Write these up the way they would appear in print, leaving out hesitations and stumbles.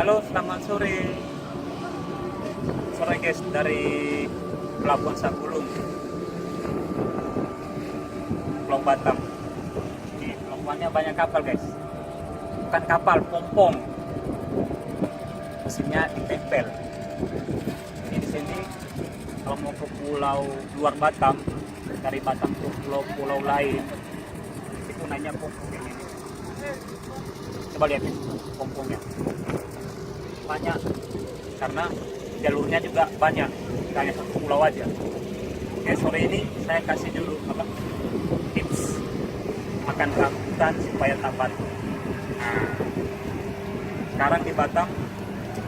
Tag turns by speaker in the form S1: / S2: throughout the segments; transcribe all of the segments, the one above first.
S1: Halo, selamat sore. Sore guys, dari Pelabuhan Sabulung, Pulau Batam. Di pelabuhannya banyak kapal guys. Bukan kapal, pompong. Mesinnya ditempel. Jadi di sini kalau mau ke pulau luar Batam, dari Batam ke pulau-pulau lain, itu naiknya pompong ini. Coba lihat nih, pompongnya. Banyak, karena jalurnya juga banyak, tidak hanya satu pulau aja. Oke, sore ini saya kasih dulu tips makan rambutan supaya tak batuk. Nah, sekarang di Batam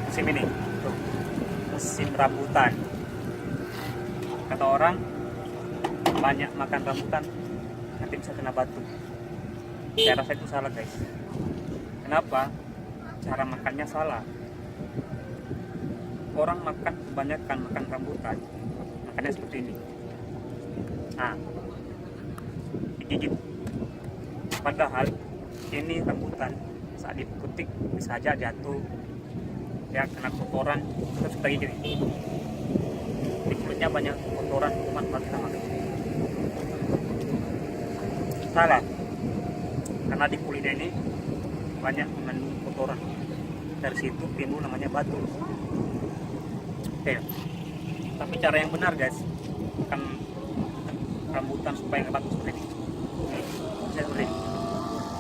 S1: musim ini tuh, musim rambutan. Kata orang banyak makan rambutan nanti bisa kena batuk. Saya rasa itu salah guys. Kenapa? Cara makannya salah. Orang makan kebanyakan makan rambutan, makannya seperti ini. Nah, digigit. Padahal ini rambutan saat dipetik bisa aja jatuh, ya kena kotoran, terus kita gigit. Di kulitnya banyak kotoran, kuman kita makan. Salah, karena di kulitnya ini banyak mengandung kotoran. Dari situ timbul namanya batu. Oke, tapi cara yang benar guys, makan rambutan supaya nggak batuk seperti ini. Saya seperti ini,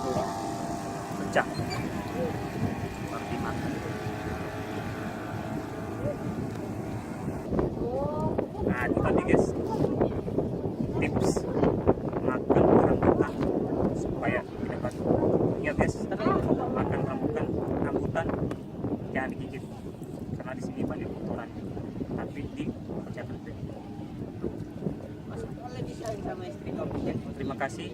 S1: tuh, pecah, baru dimakan. Nah, itu tadi guys, tips makan rambutan supaya tidak batuk. Ingat guys, makan rambutan jangan digigit, karena di sini banyak kotoran. Tapi di pecah. Terima kasih.